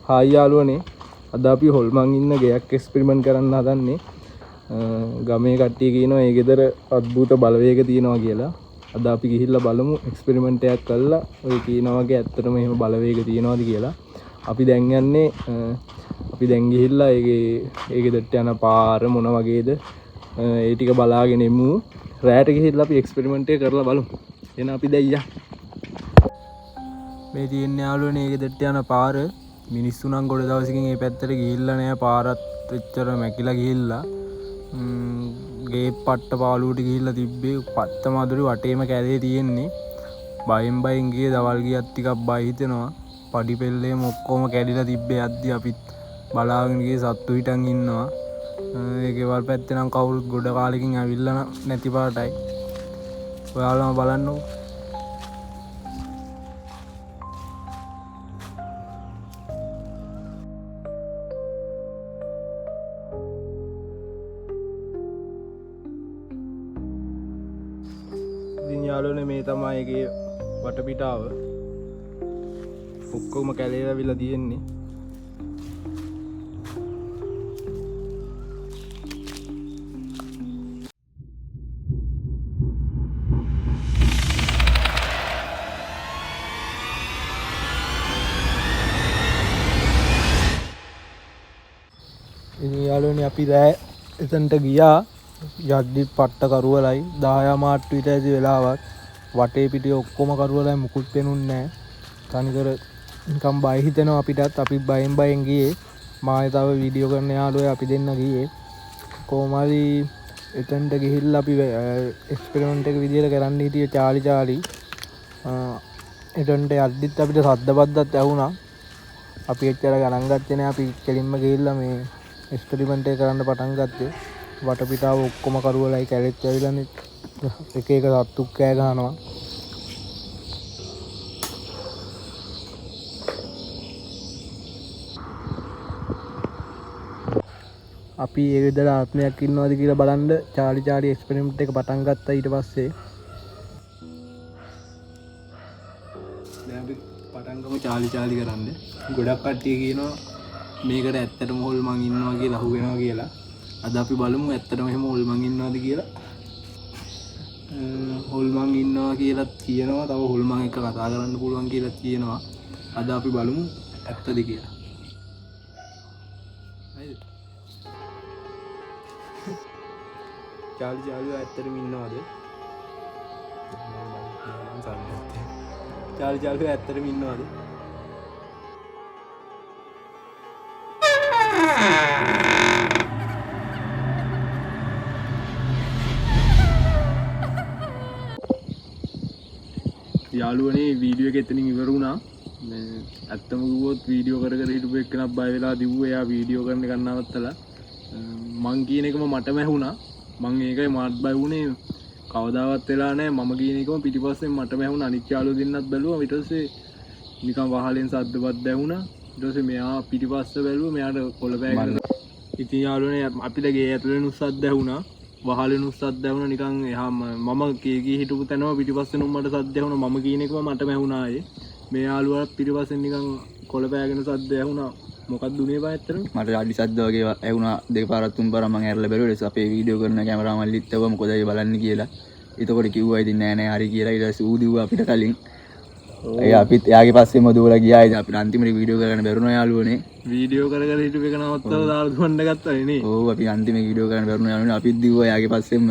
Hi යාළුවනේ. අද අපි හොල්මන් ඉන්න ගෙයක් එක්ස්පෙරිමන්ට් කරන්න හදන්නේ. ගමේ කට්ටිය කියනවා ඒ ගෙදර අද්භූත බලවේග තියෙනවා කියලා. අද අපි ගිහිල්ලා බලමු එක්ස්පෙරිමන්ට් එකක් කරලා ඔය කියනවා වගේ ඇත්තටම එහෙම බලවේග තියෙනවද කියලා. අපි දැන් යන්නේ අපි දැන් ගිහිල්ලා ඒ ගෙදරට යන පාර මොන වගේද ඒ ටික බලාගෙන එමු. රැයට ගිහිල්ලා අපි එක්ස්පෙරිමන්ට් එක කරලා බලමු. එහෙනම් අපි දැන් යන්න. මේ තියෙන යාළුවනේ ඒ ගෙදරට යන පාර. මිනිස්සු නම් ගොඩ දවසකින් මේ පැත්තට ගිහිල්ලා නෑ. පාරත් එච්චර මැකිලා ගිහිල්ලා ගේ පට්ට පාළුවට ගිහිල්ලා තිබ්බේ. පත්ත මදුරු වටේම කැලේ තියෙන්නේ. බයෙන් ගියේ දවල් ගියත් ටිකක් බය හිතෙනවා. පඩි පෙල්ලේම ඔක්කොම කැඩිලා තිබ්බේ යද්දි අපිත් බලාගෙන ගියේ සත්තු හිටන් ඉන්නවා. ඒ ගෙවල් පැත්තේ නම් කවුරුත් ගොඩ කාලෙකින් ඇවිල්ලා නැති පාටයි. ඔයාලම බලන්නකෝ. ඉතින් යාළුවනේ මේ තමයි ඒකේ වටපිටාව. ඔක්කොම කැලේ ඇවිල්ලා තියෙන්නේ. ඉතින් යාළුවනේ අපි දැන් එතනට ගියා. යද්දි පට්ට කරුවලයි 10 මාට්ටු විතර ඇති වෙලාවත් වටේ පිටේ ඔක්කොම කරුවලයි මුකුත් පේනුන්නේ නැහැ. තනිකර නිකන් බය හිතෙනවා අපිටත්. අපි බයෙන් ගියේ. මායි තව වීඩියෝ කරන යාළුවෝ අපි දෙන්න ගියේ. කොහොම හරි එතනට ගිහිල්ලා අපි එක්ස්පෙරිමන්ට් එක විදියට කරන්න හිටියේ චාලි. එතනට යද්දිත් අපිට සද්ද බද්දත් ඇහුණා. අපි එච්චර ගණන් ගත්තේ නැහැ. අපි කෙලින්ම ගිහිල්ලා මේ එක්ස්පෙරිමන්ට් එක කරන්න පටන් ගත්තේ. වටපිටාව ඔක්කොම කරුවලයි කැලෙත් ඇවිල්ලානේ එක සත්තු කෑ ගහනවා. අපි ඒ ගෙදර ආත්මයක් ඉන්නවද කියලා බලන්න චාලි එක්ස්පෙරිමන්ට් එක පටන් ගත්තා. ඊට පස්සේ දැන් අපි පටන් ගමු චාලි කරන්න. ගොඩක් කට්ටිය කියනවා මේකට ඇත්තටම හොල්මන් ඉන්නවා කියලා අහු වෙනවා කියලා. අද අපි බලමු ඇත්තටම එහෙම හොල්මන් ඉන්නවද කියලා. හොල්මන් ඉන්නවා කියලා කියනවා. තව හොල්මන් එක කතා කරන්න පුළුවන් කියලා කියනවා. අද අපි බලමු ඇත්තද කියලා. හරිද? චාලි ඇත්තටම ඉන්නවද? චාලි ඇත්තටම ඉන්නවද? යාළුවනේ වීඩියෝ එක එතනින් ඉවර වුණා. ඇත්තම කිව්වොත් වීඩියෝ කර හිටපු එක්කෙනෙක් බය වෙලා දිව්වා. එයා වීඩියෝ කරන්න ගන්න නවත්තලා. මං කියන එකම මටම ඇහුණා. මං ඒකයි මාත් බය වුණේ. කවදාවත් වෙලා නැහැ. මම කියන එකම පිටිපස්සෙන් මටම ඇහුණා. අනිත් යාළුවෝ දෙන්නත් බැලුවා. ඊට පස්සේ නිකන් වහලෙන් සද්දවත් ඇහුණා. ඊට පස්සේ මෙයා පිටිපස්ස බැලුවා. මෙයාට කොළ පෑගෙන. ඉතින් යාළුවනේ අපිට ගේ ඇතුලේ නුස්සද්ද ඇහුණා. වහලෙනු සද්ද ඇහුණා. නිකන් එහා මම කී හිටපු තැනම පිටිපස්සෙන් මට සද්ද ඇහුණා. මම කියන එකම මටම ඇහුණා. මේ යාළුවා පිටිපස්සෙන් නිකන් කොළ පෑගෙන සද්ද ඇහුණා. මොකක්ද උනේ බා ඇත්තටම? මට රාඩි සද්ද වගේ ඇහුණා. දෙපාරක් තුන් පාරක් මම ඇරලා බැලුවා. ඊට පස්සේ අපේ වීඩියෝ කරන කැමරාමල්ලිත් එක්ක මොකද ඒ බලන්න කියලා. එතකොට කිව්වා ඉතින් නෑ හරි කියලා. ඊට පස්සේ ඌ දිව්වා අපිට කලින්. අපිත් එයාගේ පස්සේම දුවලා ගියා. ඉතින් අපිට අන්තිමට වීඩියෝ කරගන්න බැරුණා යාළුවනේ. වීඩියෝ කර හිටපු එක නවත්තලා දාලා දුවන්න ගත්තා නේ. ඔව් අපි අන්තිමේ වීඩියෝ කරන්න බැරුණා යාළුවනේ. අපිත් දිව්වා එයාගේ පස්සෙම.